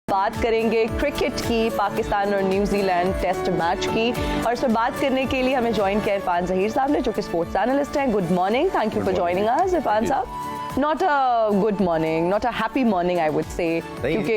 बात करेंगे क्रिकेट की, पाकिस्तान और न्यूजीलैंड टेस्ट मैच की, और इस पर बात करने के लिए हमें ज्वाइन किया इरफान जहीर साहब ने, जो कि स्पोर्ट्स एनालिस्ट हैं। Good morning, thank you for joining us Irfan साहब। Not a good morning, not a happy morning, I would say, क्योंकि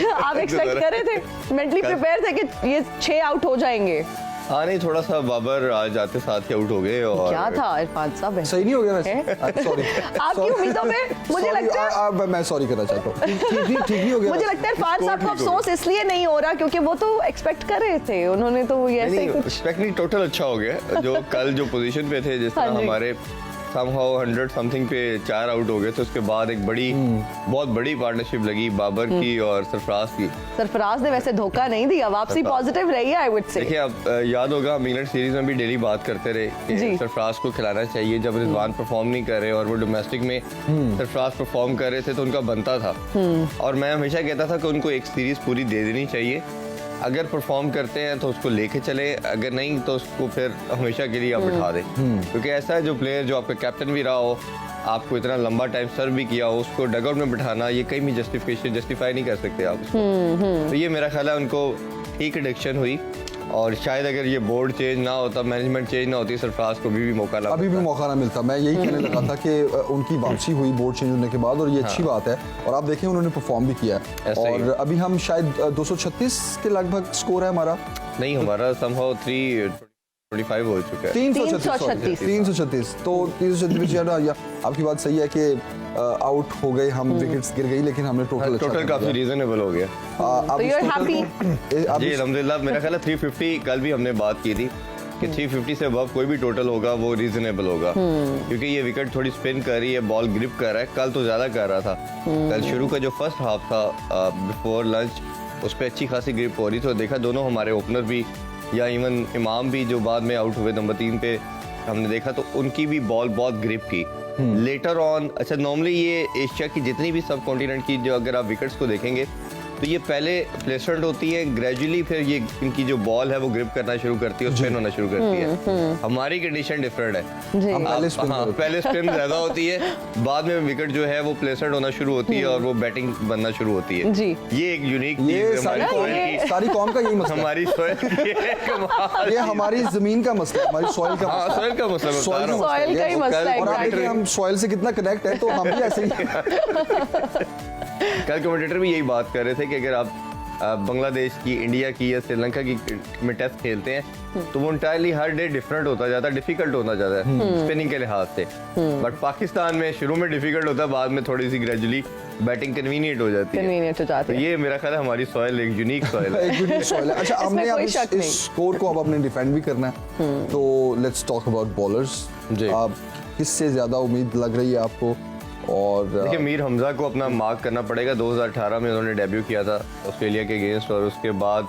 आप एक्सपेक्ट कर रहे थे, मेंटली प्रिपेयर थे कि ये 6 आउट हो जाएंगे। हाँ नहीं, थोड़ा सा बाबर आज आते साथ ही आउट हो गए और क्या था इरफान साहब, सही नहीं हो गया वैसे। सॉरी आपकी उम्मीदों पे मुझे लगता है मैं सॉरी करना चाहता हूँ। ठीक नहीं हो गया। मुझे लगता है इरफान साहब को अफसोस इसलिए नहीं हो रहा क्योंकि वो तो एक्सपेक्ट कर रहे थे, उन्होंने तो ये ऐसे कुछ एक्सपेक्ट नहीं, टोटल अच्छा हो गया। जो कल जो पोजीशन पे थे, जिस तरह हमारे somehow 100 समथिंग पे 4 आउट हो गए, तो उसके बाद एक बहुत बड़ी पार्टनरशिप लगी बाबर की और सरफराज की। सरफराज ने वैसे धोखा नहीं दिया, वापसी पॉजिटिव रही है, आई वुड से। देखिए, अब याद होगा हम इंग्लैंड सीरीज में भी डेली बात करते रहे कि सरफराज को खिलाना चाहिए। जब रिजवान परफॉर्म नहीं कर रहे और वो डोमेस्टिक में सरफराज परफॉर्म कर रहे थे तो उनका बनता था, और मैं हमेशा कहता था कि उनको एक सीरीज पूरी दे देनी चाहिए। अगर परफॉर्म करते हैं तो उसको लेके चले, अगर नहीं तो उसको फिर हमेशा के लिए आप उठा दें, क्योंकि ऐसा है जो प्लेयर जो आपका कैप्टन भी रहा हो, आपको इतना लंबा टाइम सर्व भी किया हो, उसको डगआउट में बिठाना, ये कहीं भी जस्टिफाई नहीं कर सकते आप उसको। तो ये मेरा ख्याल है उनको ठीक डिसीजन हुई, और शायद अगर ये बोर्ड चेंज ना होता, मैनेजमेंट चेंज ना होती, सरफराज को भी मौका ना मिलता। मैं यही कहने लगा था कि उनकी वापसी हुई बोर्ड चेंज होने के बाद, और ये अच्छी बात है। और आप देखें उन्होंने परफॉर्म भी किया है, और अभी हम शायद 236 के लगभग स्कोर है हमारा। नहीं, हमारा somehow 325 हो चुका है। 336 तो 336। आपकी बात सही है कि आउट हो गए हम, विकेट्स गिर गई, लेकिन हमने टोटल काफी रीजनेबल हो गया। तो यू आर हैप्पी? जी अल्हम्दुलिल्लाह। मेरा ख्याल है 350 कल भी हमने बात की थी कि 350 से अबव कोई भी टोटल होगा वो रीजनेबल होगा, क्योंकि ये विकेट थोड़ी स्पिन कर रही है, बॉल ग्रिप कर रहा है। कल तो ज्यादा कर रहा था, कल शुरू का जो फर्स्ट हाफ था बिफोर लंच, उस पर अच्छी खासी ग्रिप हो रही। तो देखा दोनों हमारे ओपनर भी, या इवन इमाम भी जो बाद में आउट हुए नंबर 3 पे, हमने देखा तो उनकी भी बॉल बहुत ग्रिप की। लेटर ऑन, अच्छा नॉर्मली ये एशिया की जितनी भी सब कॉन्टिनेंट की जो अगर आप विकेट्स को देखेंगे तो ये पहले प्लेसमेंट होती है, ग्रेजुअली फिर ये इनकी जो बॉल है वो ग्रिप करना शुरू करती है, स्पिन होना शुरू करती है। हमारी कंडीशन डिफरेंट है, पहले स्पिन ज्यादा होती है, बाद में विकेट जो है वो प्लेसमेंट होना शुरू होती है और वो बैटिंग बनना शुरू होती है। ये एक यूनिक सारी कौम का यही मसला, हमारी ये हमारी जमीन का मसला, हमारी सॉइल का मसला, सॉइल का ही मसला है। और आप देखिए हम सॉइल से कितना कनेक्ट है, तो हम भी ऐसे ही। कल कमेंटेटर भी यही बात कर रहे थे कि अगर आप बांग्लादेश की, इंडिया की या श्रीलंका की में टेस्ट खेलते हैं तो वो इंटायरली हर डे डिफरेंट होता जाता है, डिफिकल्ट होता जाता है स्पिनिंग के लिहाज से। बट पाकिस्तान में शुरू में डिफिकल्ट होता है, बाद में थोड़ी सी ग्रेजुअली बैटिंग कन्वीनियंट हो जाती है। तो ये मेरा ख्याल है हमारी सॉइल एक यूनिक सॉइल है। अच्छा, हमने अब इस स्कोर को अब अपने डिफेंड भी करना है, तो लेट्स टॉक अबाउट बॉलर्स। किससे ज्यादा उम्मीद लग रही है आपको? और देखिए, मीर हमजा को अपना मार्क करना पड़ेगा। 2018 में उन्होंने डेब्यू किया था ऑस्ट्रेलिया के अगेंस्ट, और उसके बाद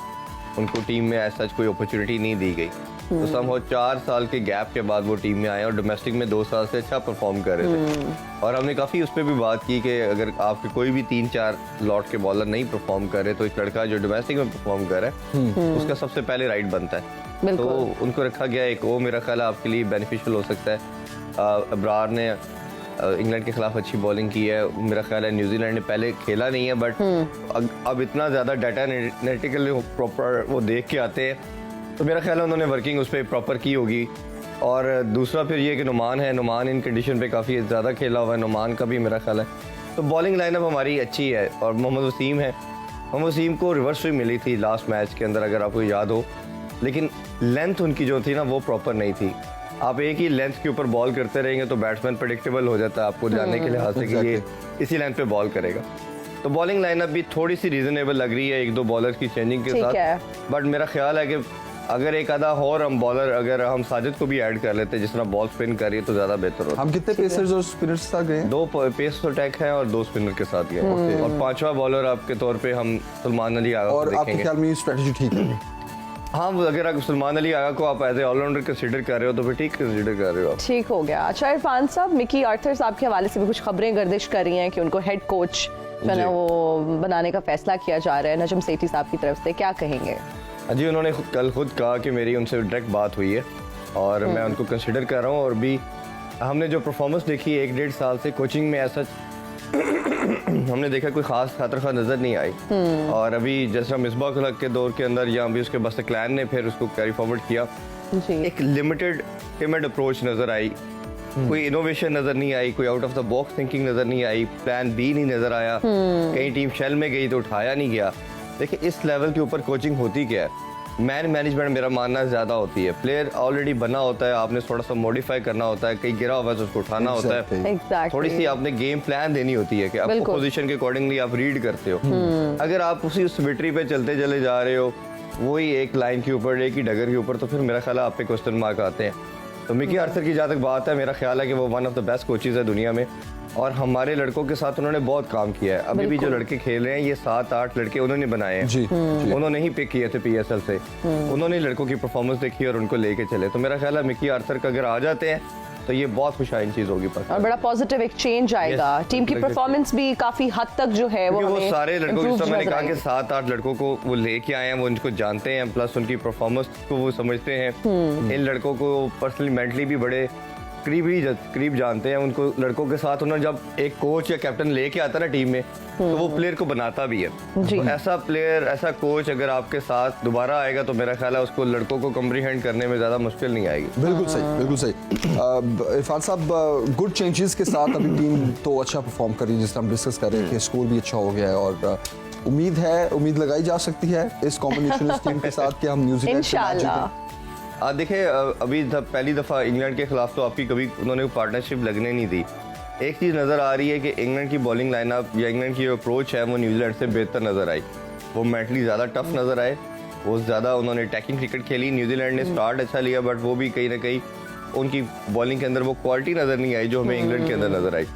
उनको टीम में ऐसा कोई अपॉर्चुनिटी नहीं दी गई। तो समझो 4 साल के गैप के बाद वो टीम में आए, और डोमेस्टिक में 2 साल से अच्छा परफॉर्म कर रहे थे। और हमने काफ़ी उस पर भी बात की कि अगर आपके कोई भी 3-4 लॉट के बॉलर नहीं परफॉर्म कर रहे, तो एक लड़का जो डोमेस्टिक में परफॉर्म कर रहा है उसका सबसे पहले राइट बनता है, तो उनको रखा गया। एक वो मेरा ख्याल है आपके लिए बेनिफिशियल हो सकता है। अब्रार ने इंग्लैंड के खिलाफ अच्छी बॉलिंग की है। मेरा ख्याल है न्यूजीलैंड ने पहले खेला नहीं है, बट अब इतना ज़्यादा डाटा एनालिटिकल प्रॉपर वो देख के आते हैं, तो मेरा ख्याल है उन्होंने वर्किंग उस पर प्रॉपर की होगी। और दूसरा फिर ये कि नुमान है, नुमान इन कंडीशन पे काफ़ी ज़्यादा खेला हुआ है, नुमान का भी मेरा ख्याल है। तो बॉलिंग लाइनअप हमारी अच्छी है, और मोहम्मद वसीम है। मोहम्मद वसीम को रिवर्स भी मिली थी लास्ट मैच के अंदर, अगर आपको याद हो, लेकिन लेंथ उनकी जो थी ना वो प्रॉपर नहीं थी। आप एक ही लेंथ के ऊपर बॉल करते रहेंगे तो बैट्समैन प्रेडिक्टेबल हो जाता है आपको जानने के लिहाज से कि ये इसी लेंथ पे बॉल करेगा। तो बॉलिंग लाइनअप भी थोड़ी सी रीजनेबल लग रही है 1-2 बॉलर्स की चेंजिंग के साथ, बट मेरा ख्याल है कि अगर एक आधा और हम बॉलर, अगर हम साजिद को भी ऐड कर लेते जिस तरह बॉल स्पिन कर रही है, तो ज्यादा बेहतर होता। हम कितने पेसर्स और स्पिनर्स साथ गए? 2 पेस अटैक है और 2 स्पिनर के साथ गए, और 5वां बॉलर आपके तौर पे हम सलमान अली आगा और आपके ख्याल में ये स्ट्रेटजी ठीक है? हाँ, अगर आप सलमान अली आगा को आप एज ए ऑलराउंडर कंसीडर कर रहे हो तो फिर ठीक कंसीडर कर रहे हो आप। ठीक हो गया। अच्छा इरफान साहब, मिकी आर्थर साहब के हवाले से भी कुछ खबरें गर्दिश कर रही हैं कि उनको हेड कोच जो है वो बनाने का फैसला किया जा रहा है नजम सेठी साहब की तरफ से, क्या कहेंगे? जी, उन्होंने कल खुद कहा कि मेरी उनसे डायरेक्ट बात हुई है और मैं उनको कंसीडर कर रहा हूँ। और भी हमने जो परफॉर्मेंस देखी 1-1.5 साल से कोचिंग में, ऐसा हमने हमने देखा कोई खास खातर खा नजर नहीं आई। और अभी जैसा मिसबा उल हक के दौर के अंदर या अभी उसके बस्तक्लैन ने फिर उसको कैरी फॉरवर्ड किया, एक लिमिटेड टिमिड अप्रोच नजर आई, कोई इनोवेशन नजर नहीं आई, कोई out of the box thinking नजर नहीं आई, प्लान बी नहीं नजर आया, कहीं टीम शेल में गई तो उठाया नहीं गया। देखिए इस लेवल के ऊपर कोचिंग होती क्या है, मैन मैनेजमेंट मेरा मानना ज्यादा होती है। प्लेयर ऑलरेडी बना होता है, आपने थोड़ा सा मॉडिफाई करना होता है, कहीं गिरा हुआ है तो उसको उठाना होता है। Exactly. थोड़ी सी आपने गेम प्लान देनी होती है कि आपको पोजीशन के अकॉर्डिंगली आप रीड करते हो। अगर आप उसी सिमेट्री पे चलते चले जा रहे हो, वही एक लाइन के ऊपर, एक ही डगर के ऊपर, तो फिर मेरा ख्याल है आप पे क्वेश्चन मार्क आते हैं। तो मिकी आर्थर की जहाँ तक बात है, मेरा ख्याल है कि वो one of the best coaches है दुनिया में, और हमारे लड़कों के साथ उन्होंने बहुत काम किया है। अभी भी जो लड़के खेल रहे हैं ये 7-8 लड़के उन्होंने बनाए हैं जी, उन्होंने ही पिक किए थे पीएसएल से, उन्होंने लड़कों की परफॉर्मेंस देखी और उनको लेके चले। तो मेरा ख्याल है मिकी आर्थर का अगर आ जाते हैं तो ये बहुत खुशहाल चीज होगी और बड़ा पॉजिटिव एक चेंज आएगा। टीम की परफॉर्मेंस भी काफी हद तक जो है वो सारे लड़कों की, मैंने कहा कि 7-8 लड़कों को वो लेके आए हैं, वो उनको जानते हैं, प्लस उनकी परफॉर्मेंस को वो समझते हैं। इन लड़कों को पर्सनली मेंटली भी बड़े करीब जानते हैं। उनको लड़कों के साथ उन्होंने जब एक कोच या कैप्टन लेके आता है ना टीम में, तो वो प्लेयर को बनाता भी है। तो ऐसा प्लेयर, ऐसा कोच अगर आपके साथ दोबारा आएगा तो मेरा ख्याल है उसको लड़कों को कम्प्रीहेंड करने में ज्यादा मुश्किल नहीं आएगी। बिल्कुल सही, बिल्कुल सही। इरफान साहब, गुड चेंजेस के साथ अभी टीम तो अच्छा परफॉर्म कर रही है, जिस तरह हम डिस्कस कर रहे थे, स्कोर भी अच्छा हो गया है, और उम्मीद लगाई जा सकती है इस कॉम्बिनेशन टीम के साथ कि हम न्यूजीलैंड से मैच जीतें। देखिए अभी पहली दफा इंग्लैंड के खिलाफ तो आपकी कभी उन्होंने पार्टनरशिप लगने नहीं दी। एक चीज नजर आ रही है कि इंग्लैंड की बॉलिंग लाइनअप या इंग्लैंड की जो अप्रोच है वो न्यूजीलैंड से बेहतर नजर आई। वो मेंटली ज्यादा टफ नजर आए, वो ज्यादा उन्होंने अटैकिंग क्रिकेट खेली। न्यूजीलैंड ने स्टार्ट अच्छा लिया, बट वो भी कहीं ना कहीं उनकी बॉलिंग के अंदर वो क्वालिटी नजर नहीं आई जो हमें इंग्लैंड के अंदर नजर आई।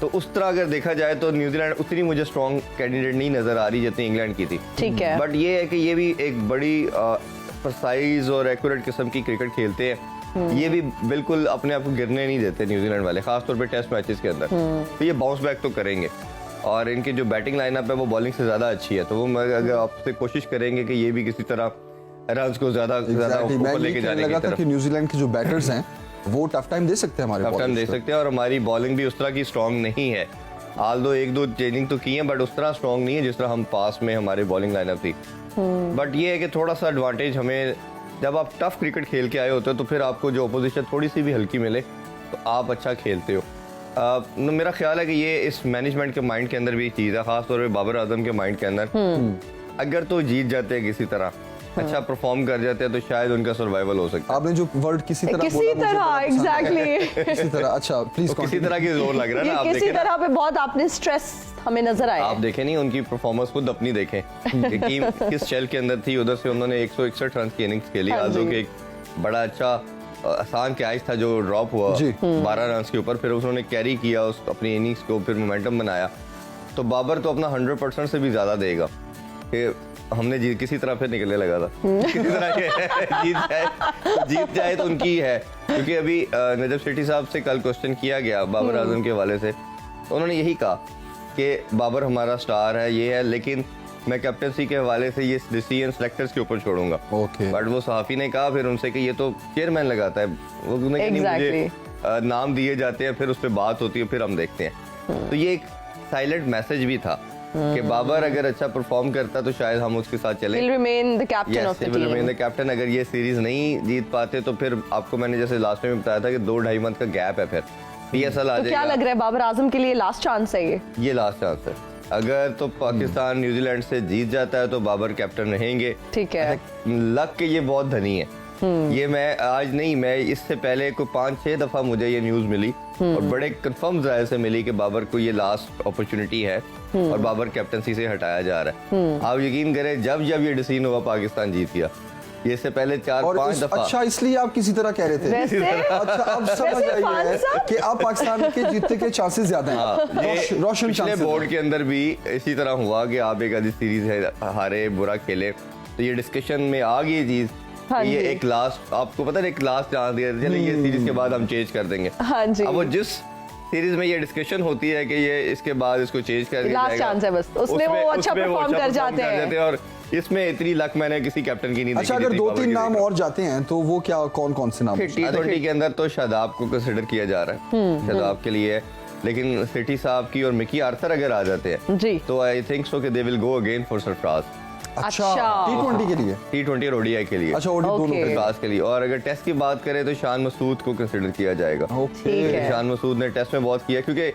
तो उस तरह अगर देखा जाए तो न्यूजीलैंड उतनी मुझे स्ट्रॉन्ग कैंडिडेट नहीं नजर आ रही जितनी इंग्लैंड की थी। ठीक है, बट ये है कि ये भी एक बड़ी प्रिसाइज और एक्यूरेट किस्म की क्रिकेट खेलते हैं। ये भी बिल्कुल अपने आप को गिरने नहीं देते न्यूजीलैंड वाले, खासतौर पे टेस्ट मैचेस के अंदर। तो ये बाउंस बैक तो करेंगे, और इनकी जो बैटिंग लाइनअप है वो बॉलिंग से ज्यादा अच्छी है। तो वो अगर आपसे कोशिश करेंगे कि ये भी किसी तरह रन्स को ज्यादा ऊपर लेके जाने की तरफ। न्यूजीलैंड के जो बैटर्स हैं वो टफ टाइम दे सकते हैं, हमारे टफ टाइम दे सकते हैं, और हमारी बॉलिंग भी उस तरह की स्ट्रॉन्ग नहीं है। हाल दो 1-2 चेंजिंग तो की है, बट उस तरह स्ट्रॉन्ग नहीं है जिस तरह हम पास में हमारी बॉलिंग लाइनअप थी। बट ये है कि थोड़ा सा एडवांटेज हमें, जब आप टफ क्रिकेट खेल के आए होते हो तो फिर आपको जो अपोजिशन थोड़ी सी भी हल्की मिले तो आप अच्छा खेलते हो। मेरा ख्याल है कि ये इस मैनेजमेंट के माइंड के अंदर भी चीज़ है, खासतौर पे बाबर आजम के माइंड के अंदर। अगर तो जीत जाते हैं किसी तरह, अच्छा परफॉर्म कर जाते हैं, तो शायद उनका सर्वाइवल हो सकता है। आपने जो वर्ड किसी तरह एग्जैक्टली किसी तरह, अच्छा प्लीज, किसी तरह की जोर लग रहा है ना, आप किसी तरह पे बहुत आपने स्ट्रेस हमें नजर आया। आप देखें नहीं उनकी परफॉर्मेंस खुद अपनी देखें कि टीम किस शेल के अंदर थी। उधर से उन्होंने 161 रन की इनिंग्स खेली, आजो के एक बड़ा अच्छा आसान कैच था जो ड्रॉप हुआ 12 रन के ऊपर, फिर उन्होंने कैरी किया उस अपनी इनिंग्स को, फिर मोमेंटम बनाया। तो बाबर तो अपना 100% से भी ज्यादा देगा कि हमने किसी तरह फिर निकलने लगा था किसी तरह जीत जाए तो उनकी है। क्योंकि अभी नजब शेट्टी साहब से कल क्वेश्चन किया गया बाबर आजम के हवाले से, तो उन्होंने यही कहा कि बाबर हमारा स्टार है, ये है, लेकिन मैं कैप्टनसी के हवाले से ये डिसीजन सेलेक्टर्स के ऊपर छोड़ूंगा। बट वो सहाफी ने कहा फिर उनसे कि ये तो चेयरमैन लगाता है, वो मुझे नाम दिए जाते हैं, फिर उस पर बात होती है, फिर हम देखते हैं। तो ये एक साइलेंट मैसेज भी था कि बाबर अगर अच्छा परफॉर्म करता तो शायद हम उसके साथ चले। Will remain the captain of the team. Will remain the captain। अगर ये सीरीज नहीं जीत पाते तो फिर आपको मैंने जैसे लास्ट में बताया था कि 2-2.5 मंथ का गैप है, फिर पीएसएल आ जाएगा। क्या लग रहा है बाबर आजम के लिए लास्ट चांस है ये लास्ट चांस है। अगर तो पाकिस्तान न्यूजीलैंड से जीत जाता है तो बाबर कैप्टन रहेंगे। ठीक है, लक के ये बहुत धनी है। ये मैं आज नहीं, मैं इससे पहले को 5-6 दफा मुझे ये न्यूज मिली और बड़े कंफर्म राय से मिली कि बाबर को ये लास्ट अपॉर्चुनिटी है और बाबर कैप्टनसी से हटाया जा रहा है। आप यकीन करें जब ये डिसीजन हुआ पाकिस्तान जीत गया। ये इससे पहले 4-5 दफा। अच्छा, इसलिए आप किसी तरह कह रहे थे। अच्छा, अब समझ आइए कि आप पाकिस्तान के जीतने के चांसेस ज्यादा हैं। रोशन पिछले बोर्ड के अंदर भी इसी तरह हुआ कि आप एक आधी सीरीज है हारे, बुरा खेले, तो ये डिस्कशन में आ गई चीज। ये एक लास्ट, आपको पता है, एक लास्ट चांस दिया, चले ये सीरीज के बाद हम चेंज कर देंगे। अब वो जिस सीरीज में ये डिस्कशन होती है कि ये इसके बाद इसको चेंज कर दिया लास्ट चांस है बस, उसमें वो अच्छा परफॉर्म कर जाते हैं। और इसमें इतनी लक मैंने किसी कैप्टन की नहीं देखी। अच्छा, अगर 2-3 नाम और जाते हैं तो वो क्या, कौन कौन से नाम? T20 के अंदर तो शादाब को कंसिडर किया जा रहा है, शादाब के लिए लेकिन सिटी साहब की और मिकी आर्थर अगर आ जाते हैं जी। तो आई थिंक सो कि they will go again for Sarfaraz अच्छा अच्छा। T20 के लिए T20 और ओडीआई के लिए। अच्छा ओडी दोनों Okay. के सरफराज के लिए। और अगर टेस्ट की बात करें तो शान मसूद को कंसिडर किया जाएगा। ठीक है। शान मसूद ने टेस्ट में बहुत किया, क्योंकि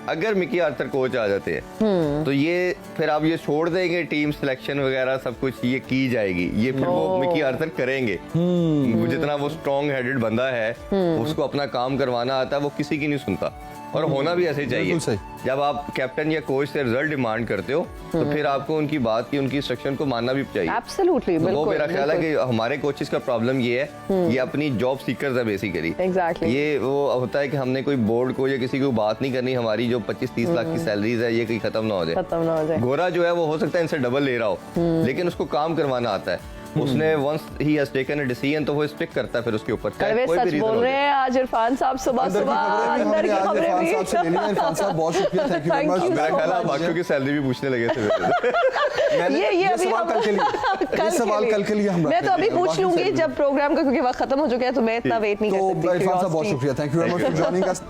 अगर मिकी आर्थर कोच आ जाते हैं तो ये फिर आप ये छोड़ देंगे, टीम सिलेक्शन वगैरह सब कुछ ये की जाएगी, ये फिर वो मिकी आर्थर करेंगे। जितना वो स्ट्रॉन्ग हेडेड बंदा है, उसको अपना काम करवाना आता है, वो किसी की नहीं सुनता। और होना भी ऐसे ही चाहिए। बिल्कुल सही। जब आप कैप्टन या कोच से रिजल्ट डिमांड करते हो तो फिर आपको उनकी बात की, उनकी इंस्ट्रक्शन को मानना भी चाहिए। एब्सोल्युटली, तो वो बिल्कुल। मेरा ख्याल है कि हमारे कोचेस का प्रॉब्लम ये है, ये अपनी जॉब सीकर्स है बेसिकली। Exactly. ये वो होता है कि हमने कोई बोर्ड को या किसी को बात नहीं करनी, हमारी जो 25-30 लाख की सैलरीज है ये कहीं खत्म ना हो जाए। खत्म ना हो जाए। गोरा जो है वो हो सकता है इनसे डबल ले रहा हो, लेकिन उसको काम करवाना आता है। उसने वंस ही हैज टेकन अ डिसीजन तो वो स्टिक करता है फिर उसके ऊपर, चाहे कड़वे कोई भी सच रीजन बोल हो रहे जाए। हैं आज इरफान साहब, सुबह अंदर की सुबह खबरें भी अंदर हमने की आज खबरें इरफान भी। साहब से ले ली हैं। इरफान साहब बहुत शुक्रिया, thank you very Thank much. you मेरा so ख्याल है much. बाकियों की सैलरी भी पूछने लगे थे। ये अभी सवाल हम- कल के लिए, कल ये सवाल कल के लिए हम मैं तो अभी रखेंगे। पूछ बाकी लूंगी सैलरी। जब प्रोग्राम का, क्योंकि वक्त खत्म हो चुका है तो मैं इतना वेट नहीं कर तो सकती। इरफान साहब बहुत Curiosity. शुक्रिया, thank you very much for joining us.